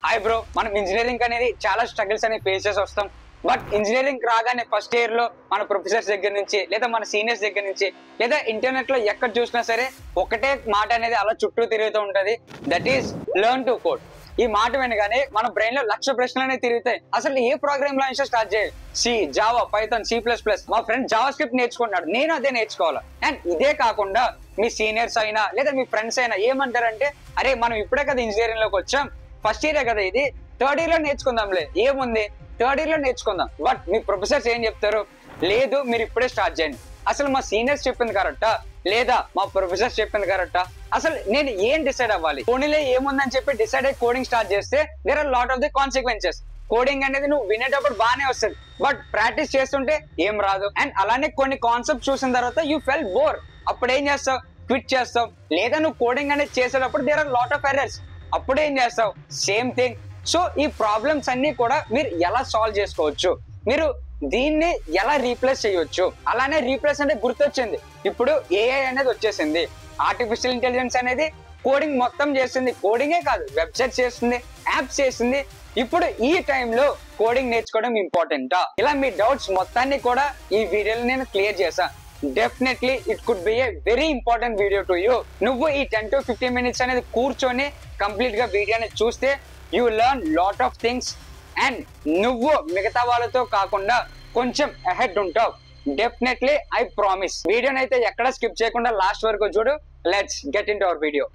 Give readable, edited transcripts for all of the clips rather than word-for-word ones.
Hi bro, మనం engineering అనేది చాలా స్ట్రగుల్స్ అనేవి ఫేస్ చేసి వస్తాం. బట్ ఇంజనీరింగ్ రాగానే ఫస్ట్ ఇయర్ లో మన ప్రొఫెసర్స్ దగ్గర నుంచి లేదా మన సీనియర్స్ దగ్గర నుంచి లేదా ఇంటర్నెట్ లో ఎక్కడ చూసినా సరే ఒకటే మాట అనేది అలా చుట్టూ తిరుగుతూ ఉంటది. That is learn to code. ఈ మాట వినగానే మన బ్రెయిన్ లో లక్ష ప్రశ్నలు అనేవి తిరుగుతాయి. అసలు ఏ ప్రోగ్రామ్ లాంగ్వేజ్ స్టార్ట్ చేయాలి? C, Java, Python, C++. మా ఫ్రెండ్ జావా స్క్రిప్ట్ నేర్చుకున్నాడు, నేను అదే నేర్చుకోవాలి. అండ్ ఇదే కాకుండా మీ సీనియర్స్ అయినా లేదా మీ ఫ్రెండ్స్ అయినా ఏమంటారంటే, అరే మనం ఇప్పుడే కదా ఇంజనీరింగ్ లోకి వచ్చాం, ఫస్ట్ ఇయరే కదా ఇది, థర్డ్ ఇయర్ లో నేర్చుకుందాంలే, ఏముంది థర్డ్ ఇయర్ లో నేర్చుకుందాం. బట్ మీ ప్రొఫెసర్స్ ఏం చెప్తారు? లేదు మీరు ఇప్పుడే స్టార్ట్ చేయండి. అసలు మా సీనియర్స్ చెప్పింది కరెక్టా లేదా మా ప్రొఫెసర్స్ చెప్పింది కరెక్టా? అసలు నేను ఏం డిసైడ్ అవ్వాలి? పోనీలే ఏముందని చెప్పి డిసైడ్ అయ్యి కోడింగ్ స్టార్ట్ చేస్తే there are lot of the consequences. Coding అనేది నువ్వు వినేటప్పుడు బాగానే వస్తుంది, బట్ ప్రాక్టీస్ చేస్తుంటే ఏం రాదు. అండ్ అలానే కొన్ని కాన్సెప్ట్ చూసిన తర్వాత యూ ఫెల్ బోర్. అప్పుడు ఏం చేస్తావు? క్విట్ చేస్తావు. లేదా నువ్వు కోడింగ్ అనేది చేసేటప్పుడు there are lot of errors, అప్పుడు ఏం చేస్తావు? Same thing. సో ఈ ప్రాబ్లమ్స్ అన్ని కూడా మీరు ఎలా సాల్వ్ చేసుకోవచ్చు, మీరు దీన్ని ఎలా రీప్లేస్ చేయొచ్చు? అలానే రీప్లేస్ అంటే గుర్తొచ్చింది, ఇప్పుడు AI అనేది వచ్చేసింది. ఆర్టిఫిషియల్ ఇంటెలిజెన్స్ అనేది కోడింగ్ మొత్తం చేస్తుంది. కోడింగే కాదు, వెబ్సైట్ చేస్తుంది, యాప్స్ చేస్తుంది. ఇప్పుడు ఈ టైంలో కోడింగ్ నేర్చుకోవడం ఇంపార్టెంటా? ఇలా మీ డౌట్స్ మొత్తాన్ని కూడా ఈ వీడియోలో నేను క్లియర్ చేశాను. Definitely it could be a very important video to you. నువ్వు ఈ 10 to 15 minutes అనేది కూర్చొని కంప్లీట్ గా వీడియోని చూస్తే you learn lot of things. And నువ్వు మిగతా వాళ్ళతో కాకుండా కొంచెం అహెడ్ ఉంటావు. Definitely I promise. వీడియోని అయితే ఎక్కడ స్కిప్ చేయకుండా లాస్ట్ వరకు చూడు. Let's get in to our video.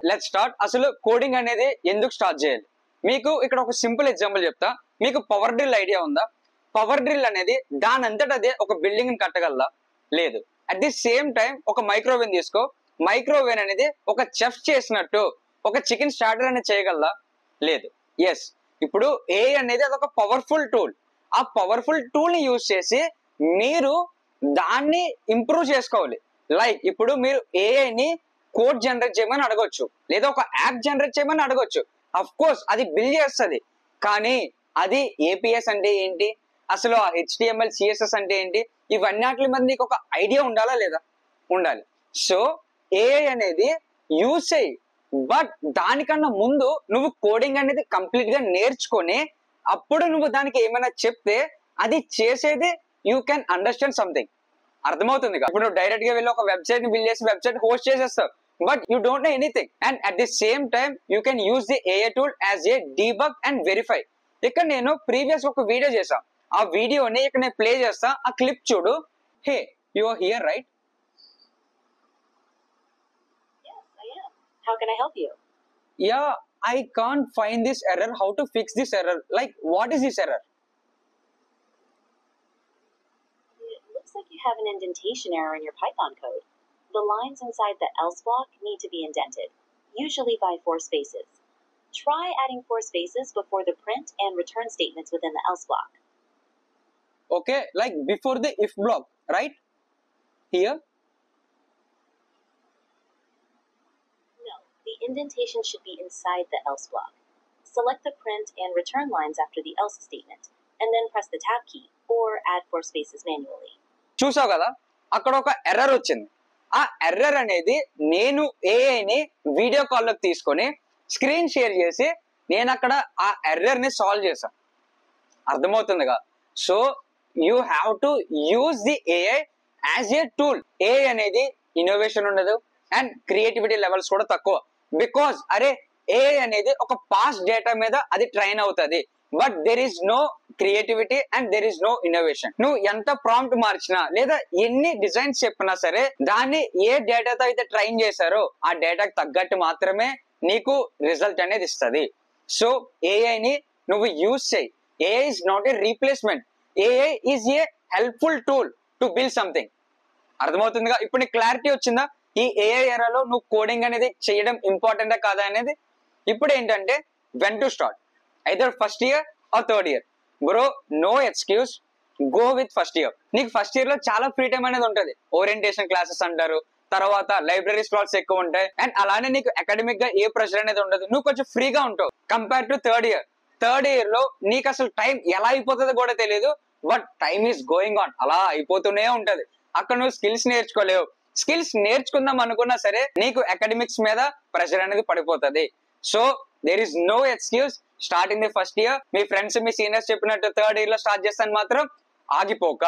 Let's start. అసలు కోడింగ్ అనేది ఎందుకు స్టార్ట్ చేయాలి? మీకు ఇక్కడ ఒక సింపుల్ ఎగ్జాంపుల్ చెప్తా. మీకు పవర్ డ్రిల్ ఐడియా ఉందా? పవర్ డ్రిల్ అనేది దానంతట అదే ఒక బిల్డింగ్ ని కట్టగలదా? లేదు. అట్ ది సేమ్ టైం ఒక మైక్రోవేవ్ తీసుకో. మైక్రోవేవ్ అనేది ఒక చెఫ్ చేసినట్టు ఒక చికెన్ స్టార్టర్ అనేది చేయగలదా? లేదు. ఎస్. ఇప్పుడు AI అనేది అదొక పవర్ఫుల్ టూల్. ఆ పవర్ఫుల్ టూల్ ని యూజ్ చేసి మీరు దాన్ని ఇంప్రూవ్ చేసుకోవాలి. లైక్ ఇప్పుడు మీరు ఏఐని కోడ్ జనరేట్ చేయమని అడగొచ్చు, లేదా ఒక యాప్ జనరేట్ చేయమని అడగొచ్చు. అఫ్ కోర్స్ అది బిల్డ్ చేస్తుంది, కానీ అది APS అంటే ఏంటి, అసలు ఆ HTML CSS అంటే ఏంటి, ఇవన్నీ మీద నీకు ఒక ఐడియా ఉండాలా లేదా? ఉండాలి. సో AI అనేది యూజ్ చేయి, బట్ దానికన్నా ముందు నువ్వు కోడింగ్ అనేది కంప్లీట్ గా నేర్చుకొని అప్పుడు నువ్వు దానికి ఏమైనా చెప్తే అది చేసేది యూ కెన్ అండర్స్టాండ్ సంథింగ్. అర్థమవుతుంది. ఇప్పుడు నువ్వు డైరెక్ట్ గా వెళ్ళి ఒక వెబ్సైట్ ని బిల్డ్ చేసి వెబ్సైట్ హోస్ట్ చేసేస్తావు, but you don't know anything. And at the same time you can use the AI tool as a debug and verify. ఇక్కడ నేను ప్రీవియస్ ఒక వీడియో చేశాను, ఆ వీడియోని ఇక్కడ నేను ప్లే చేస్తా, ఆ క్లిప్ చూడు. Hey, you are here right? Yes, I am. How can I help you? Yeah, I can't find this error. How to fix this error? Like, what is this error? It looks like you have an indentation error in your Python code. The lines inside the else block need to be indented, usually by 4 spaces. Try adding 4 spaces before the print and return statements within the else block. Okay, like before the if block, right? Here? No, the indentation should be inside the else block. Select the print and return lines after the else statement, and then press the tab key or add 4 spaces manually. చూసావు కదా, అక్కడ ఒక error వచ్చింది. ఆ error అనేది నేను ఏఐని video కాల్లోకి తీసుకొని స్క్రీన్ షేర్ చేసి నేను అక్కడ ఆ ఎర్రర్ ని సాల్వ్ చేశాను. అర్థమవుతుందిగా? So you have to use the AI as a tool. AI అనేది ఇన్నోవేషన్ ఉండదు అండ్ క్రియేటివిటీ లెవెల్స్ కూడా తక్కువ. బికాస్ అరే AI అనేది ఒక పాస్ట్ డేటా మీద అది ట్రైన్ అవుతుంది, but there is no creativity and there is no innovation. నువ్వు ఎంత ప్రాంప్ట్ మార్చినా లేదా ఎన్ని డిజైన్స్ చెప్పినా సరే దాన్ని ఏ డేటాతో అయితే ట్రైన్ చేశారో ఆ డేటాకి తగ్గట్టు మాత్రమే నీకు రిజల్ట్ అనేది ఇస్తుంది. సో ఏఐని నువ్వు యూజ్ చేయి. AI is not a replacement. AI is a helpful tool to build something. అర్థమవుతుందిగా? ఇప్పుడు నీకు క్లారిటీ వచ్చిందా? ఈ AI ఎరాలో నువ్వు కోడింగ్ అనేది చేయడం ఇంపార్టెంటా కాదా అనేది. ఇప్పుడు ఏంటంటే when to start, either first year or third year. Bro, no excuse, go with first year. నీకు ఫస్ట్ ఇయర్ లో చాలా ఫ్రీ టైం అనేది ఉంటుంది. ఓరియంటేషన్ క్లాసెస్ అంటారు, తర్వాత లైబ్రరీ స్లాట్స్ ఎక్కువ ఉంటాయి, అండ్ అలానే నీకు అకాడమిక్ గా ఏ ప్రెషర్ అనేది ఉండదు. నువ్వు కొంచెం ఫ్రీగా ఉంటావు compare to third year. Third year లో నీకు అసలు టైం ఎలా అయిపోతుందో కూడా తెలియదు, but time is going on, అలా అయిపోతూనే ఉంటది. అక్కడ నువ్వు స్కిల్స్ నేర్చుకోలేవు. స్కిల్స్ నేర్చుకుందాం అనుకున్నా సరే నీకు అకాడమిక్స్ మీద ప్రెషర్ అనేది పడిపోతుంది. So there is no excuse starting the first year. మీ ఫ్రెండ్స్ మీ సీనియర్స్ చెప్పినట్టు థర్డ్ ఇయర్ లో స్టార్ట్ చేస్తాను మాత్రం ఆగిపోక,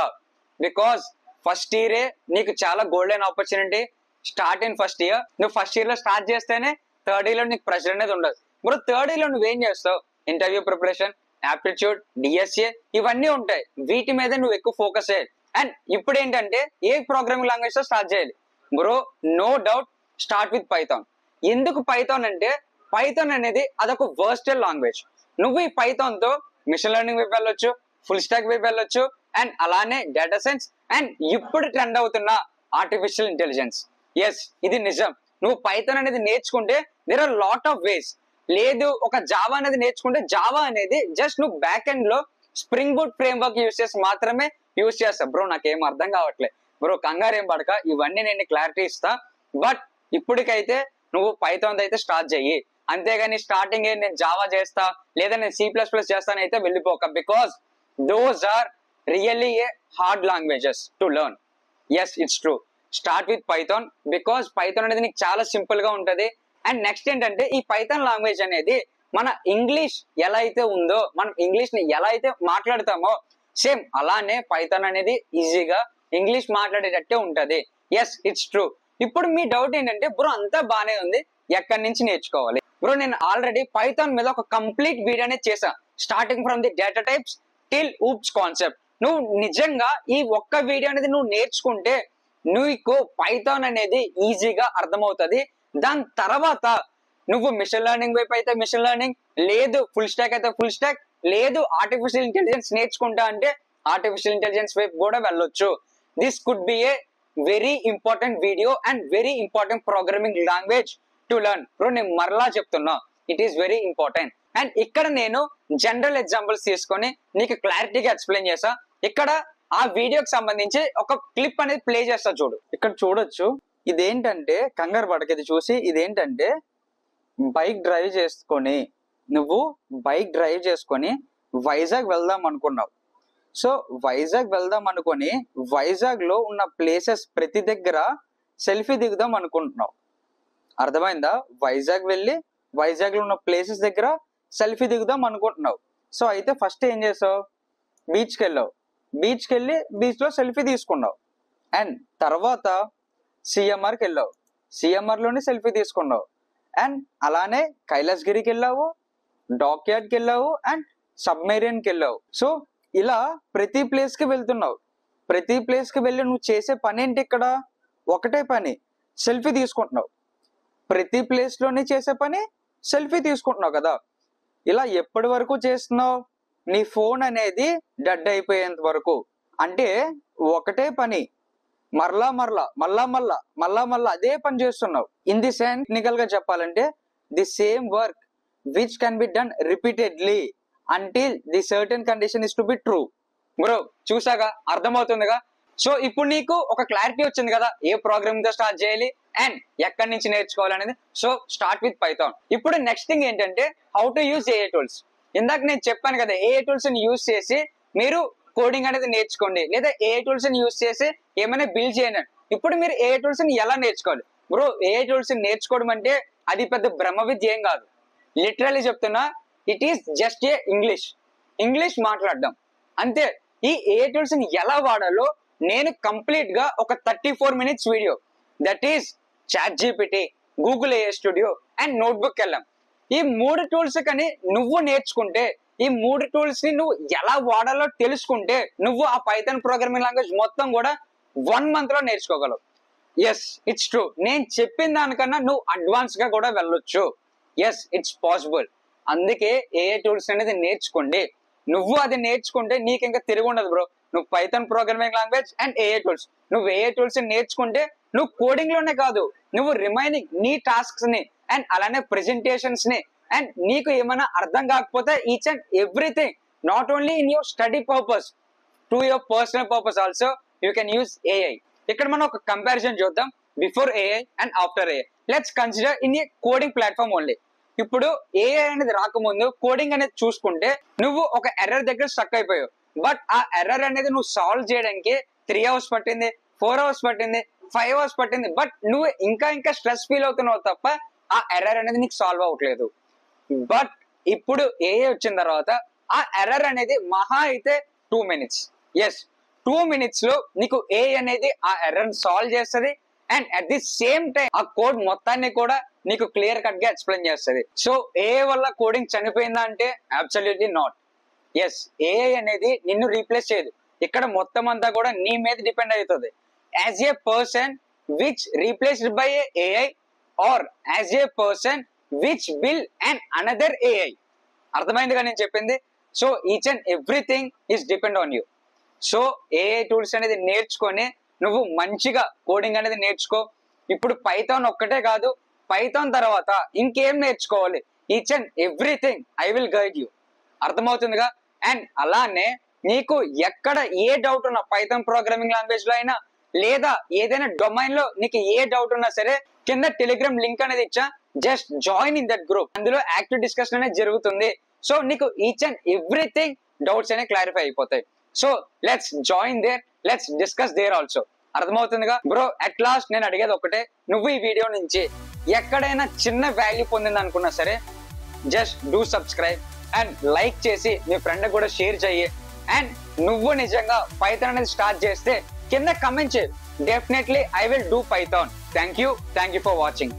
బికాస్ ఫస్ట్ ఇయరే నీకు చాలా golden opportunity. Start in first year. నువ్వు ఫస్ట్ ఇయర్ లో స్టార్ట్ చేస్తేనే థర్డ్ ఇయర్ లో నీకు ప్రెషర్ అనేది ఉండదు. ఇప్పుడు థర్డ్ ఇయర్ లో నువ్వేం చేస్తావు? ఇంటర్వ్యూ ప్రిపరేషన్, యాప్టిట్యూడ్, డిఎస్ఏ ఇవన్నీ ఉంటాయి. వీటి మీద నువ్వు ఎక్కువ ఫోకస్ చేయాలి. అండ్ ఇప్పుడు ఏంటంటే ఏ ప్రోగ్రామింగ్ లాంగ్వేజ్ తో స్టార్ట్ చేయాలి bro? No doubt start with Python. ఎందుకు పైథాన్ అంటే పైథాన్ అనేది అదొక వర్స్టైల్ లాంగ్వేజ్. నువ్వు ఈ పైథాన్ తో మిషన్ లెర్నింగ్ వైపు వెళ్ళొచ్చు, ఫుల్ స్టాక్ వైపు వెళ్ళొచ్చు, అండ్ అలానే డేటా సైన్స్, అండ్ ఇప్పుడు ట్రెండ్ అవుతున్న ఆర్టిఫిషియల్ ఇంటెలిజెన్స్. ఎస్, ఇది నిజం. నువ్వు పైథాన్ అనేది నేర్చుకుంటే there are lot of ways. లేదు ఒక జావా అనేది నేర్చుకుంటే జావా అనేది జస్ట్ నువ్వు బ్యాక్ ఎండ్ లో spring boot framework use చేసి మాత్రమే యూస్ చేస్తావు. బ్రో నాకేం అర్థం కావట్లేదు బ్రో, కంగారు ఏం పడక, ఇవన్నీ నేను క్లారిటీ ఇస్తా. బట్ ఇప్పటికైతే నువ్వు పైథాన్ అయితే స్టార్ట్ చెయ్యి, అంతేగాని స్టార్టింగ్ నేను జావా చేస్తా లేదా నేను C++ చేస్తాను అయితే వెళ్ళిపోక, because those are really a hard languages to learn. Yes, it's true. Start with Python because Python అనేది నీకు చాలా సింపుల్ గా ఉంటది. అండ్ నెక్స్ట్ ఏంటంటే ఈ పైథాన్ లాంగ్వేజ్ అనేది మన ఇంగ్లీష్ ఎలా అయితే ఉందో, మనం ఇంగ్లీష్ ని ఎలా అయితే మాట్లాడతామో సేమ్ అలానే పైథాన్ అనేది ఈజీగా ఇంగ్లీష్ మాట్లాడేటట్టే ఉంటది. Yes, it's true. ఇప్పుడు మీ డౌట్ ఏంటంటే బ్రో అంతా బానే ఉంది, ఎక్కడి నుంచి నేర్చుకోవాలి? బ్రో నేను ఆల్రెడీ పైథాన్ మీద ఒక కంప్లీట్ వీడియో అనేది చేశాను, starting from the data types till oops concept. నువ్వు నిజంగా ఈ ఒక్క వీడియో అనేది నువ్వు నేర్చుకుంటే నీకు పైథాన్ అనేది ఈజీగా అర్థమవుతుంది. దాని తర్వాత నువ్వు మిషన్ లెర్నింగ్ వైపు అయితే మిషన్ లెర్నింగ్, లేదు ఫుల్ స్టాక్ అయితే ఫుల్ స్టాక్, లేదు ఆర్టిఫిషియల్ ఇంటెలిజెన్స్ నేర్చుకుంటా అంటే ఆర్టిఫిషియల్ ఇంటెలిజెన్స్ వైపు కూడా వెళ్ళొచ్చు. This could be a very important video and very important programming language to learn. Bro నేను మరలా చెప్తున్నా, it is very important. And ఇక్కడ నేను జనరల్ ఎగ్జాంపుల్స్ తీసుకొని నీకు క్లారిటీగా ఎక్స్ప్లెయిన్ చేసా. ఇక్కడ ఆ వీడియోకి సంబంధించి ఒక క్లిప్ అనేది ప్లే చేస్తా చూడు. ఇక్కడ చూడొచ్చు, ఇదేంటంటే కంగారు పడక, ఇది చూసి ఇదేంటంటే బైక్ డ్రైవ్ చేసుకొని వైజాగ్ వెళ్దాం అనుకున్నావు. సో వైజాగ్ వెళ్దాం అనుకొని వైజాగ్ లో ఉన్న ప్లేసెస్ ప్రతి దగ్గర సెల్ఫీ దిగుదాం అనుకుంటున్నావు. అర్థమైందా? వైజాగ్ వెళ్ళి వైజాగ్ లో ఉన్న ప్లేసెస్ దగ్గర సెల్ఫీ దిగుదాం అనుకుంటున్నావు. సో అయితే ఫస్ట్ ఏం చేసావు? బీచ్కి వెళ్ళావు. బీచ్కి వెళ్ళి బీచ్ లో సెల్ఫీ తీసుకున్నావు. అండ్ తర్వాత సిఎంఆర్కి వెళ్ళావు, సిఎంఆర్ లోని సెల్ఫీ తీసుకున్నావు. అండ్ అలానే కైలాసగిరికి వెళ్ళావు, డాక్ యార్డ్కి వెళ్ళావు, అండ్ సబ్మెరీన్కి వెళ్ళావు. సో ఇలా ప్రతి ప్లేస్ కి వెళ్తున్నావు. ప్రతి ప్లేస్ కి వెళ్ళి నువ్వు చేసే పని ఏంటి? ఇక్కడ ఒకటే పని, సెల్ఫీ తీసుకుంటున్నావు. ప్రతి ప్లేస్ లోని చేసే పని సెల్ఫీ తీసుకుంటున్నావు కదా. ఇలా ఎప్పటి వరకు చేస్తున్నావు? నీ ఫోన్ అనేది డెడ్ అయిపోయేంత వరకు. అంటే ఒకటే పని మరలా అదే పని చేస్తున్నావు. ఇన్ ది సెన్స్ టెక్నికల్ గా చెప్పాలంటే the same work which can be done repeatedly until the certain condition is to be true. Bro చూసాగా, అర్థమవుతుందిగా. సో ఇప్పుడు నీకు ఒక క్లారిటీ వచ్చింది కదా ఏ ప్రోగ్రామింగ్ తో స్టార్ట్ చేయాలి అండ్ ఎక్కడి నుంచి నేర్చుకోవాలనేది. So start with Python. ఇప్పుడు నెక్స్ట్ థింగ్ ఏంటంటే how to use AI tools. ఇందాక నేను చెప్పాను కదా, ఏఐ టూల్స్ ని యూజ్ చేసి మీరు కోడింగ్ అనేది నేర్చుకోండి, లేదా ఏఐ టూల్స్ ని యూజ్ చేసి ఏమైనా బిల్డ్ చేయండి. ఇప్పుడు మీరు ఏఐ టూల్స్ ని ఎలా నేర్చుకోవాలి? బ్రో ఏఐ టూల్స్ ని నేర్చుకోవడం అంటే అది పెద్ద బ్రహ్మ విద్య ఏం కాదు. లిటరల్లీ చెప్తున్నా, it is just a English మాట్లాడడం అంతే. ఈ ఏఐ టూల్స్ ని ఎలా వాడాలో నేను కంప్లీట్ గా ఒక 34 minutes video, that is ChatGPT, Google AI studio and notebook వెళ్ళాం. ఈ 3 టూల్స్ కని నువ్వు నేర్చుకుంటే, ఈ 3 టూల్స్ ని నువ్వు ఎలా వాడాలో తెలుసుకుంటే నువ్వు ఆ పైథాన్ ప్రోగ్రామింగ్ లాంగ్వేజ్ మొత్తం కూడా 1 month లో నేర్చుకోగలవు. Yes, it's true. నేను చెప్పిన దానికన్నా నువ్వు అడ్వాన్స్ గా కూడా వెళ్ళొచ్చు. Yes, it's possible. అందుకే ఏఐ టూల్స్ అనేది నేర్చుకోండి. నువ్వు అది నేర్చుకుంటే నీకు ఇంకా తిరిగి ఉండదు బ్రో. నువ్వు Python programming language and AI tools, నువ్వు ఏఐ టూల్స్ నేర్చుకుంటే నువ్వు కోడింగ్ లోనే కాదు, నువ్వు రిమైనింగ్ నీ టాస్క్స్ ని అండ్ అలానే ప్రెజెంటేషన్స్ ని అండ్ నీకు ఏమైనా అర్థం కాకపోతే each and everything, not only in your study purpose, to your personal purpose also you can use AI. ఇక్కడ మనం ఒక కంపారిజన్ చూద్దాం before AI and after AI. Let's consider in a coding platform only. ఇప్పుడు AI అనేది రాకముందు coding అనేది చూసుకుంటే నువ్వు ఒక ఎర్రర్ దగ్గర స్టక్ అయిపోయావు. బట్ ఆ ఎర్రర్ అనేది నువ్వు సాల్వ్ చేయడానికి 3 hours పట్టింది, 4 hours పట్టింది, 5 hours పట్టింది. బట్ నువ్వు ఇంకా స్ట్రెస్ ఫీల్ అవుతున్నావు తప్ప ఆ ఎర్రర్ అనేది నీకు సాల్వ్ అవ్వట్లేదు. బట్ ఇప్పుడు ఏఐ వచ్చిన తర్వాత ఆ ఎర్రర్ అనేది మహా అయితే 2 minutes. ఎస్, 2 minutes లో నీకు ఏఐ అనేది ఆ ఎర్రర్ సాల్వ్ చేస్తుంది. And at the same time ఆ కోడ్ మొత్తాన్ని కూడా నీకు క్లియర్ కట్ గా ఎక్స్ప్లెయిన్ చేస్తుంది. సో ఏఐ వల్ల కోడింగ్ చనిపోయిందా అంటే అబ్సల్యూట్లీ నాట్. ఎస్, ఏఐ అనేది నిన్ను రీప్లేస్ చేయదు. ఇక్కడ మొత్తం అంతా కూడా నీ మీద డిపెండ్ అవుతుంది. As a person which replaced by AI or as a person which will and another AI. అర్థమైందిగా నేను చెప్పింది? So each and everything is depend on you. So AI tools అనేది నేర్చుకొని నువ్వు మంచిగా కోడింగ్ అనేది నేర్చుకో. ఇప్పుడు పైథాన్ ఒక్కటే కాదు, పైథాన్ తర్వాత ఇంకేం నేర్చుకోవాలి, each and everything I will guide you. అర్థమవుతుందిగా? అండ్ అలానే నీకు ఎక్కడ ఏ డౌట్ ఉన్నా పైథాన్ ప్రోగ్రామింగ్ లాంగ్వేజ్ లో అయినా లేదా ఏదైనా డొమైన్ లో నీకు ఏ డౌట్ ఉన్నా సరే కింద టెలిగ్రామ్ లింక్ అనేది ఇచ్చా, just join in that group. అందులో యాక్టివ్ డిస్కషన్ అనేది జరుగుతుంది. సో నీకు ఈచ్ అండ్ ఎవ్రీథింగ్ డౌట్స్ అనేవి క్లారిఫై అయిపోతాయి. So let's join there, let's discuss there also. అర్థమవుతుందిగా బ్రో? అట్ లాస్ట్ నేను అడిగేది ఒకటే, నువ్వు ఈ వీడియో నుంచి ఎక్కడైనా చిన్న వాల్యూ పొందింది అనుకున్నా సరే just do subscribe and like చేసి మీ ఫ్రెండ్ కూడా షేర్ చెయ్యి. అండ్ నువ్వు నిజంగా పైథాన్ అనేది స్టార్ట్ చేస్తే కింద కమెంట్ చేయి, definitely I will do Python. Thank you for watching.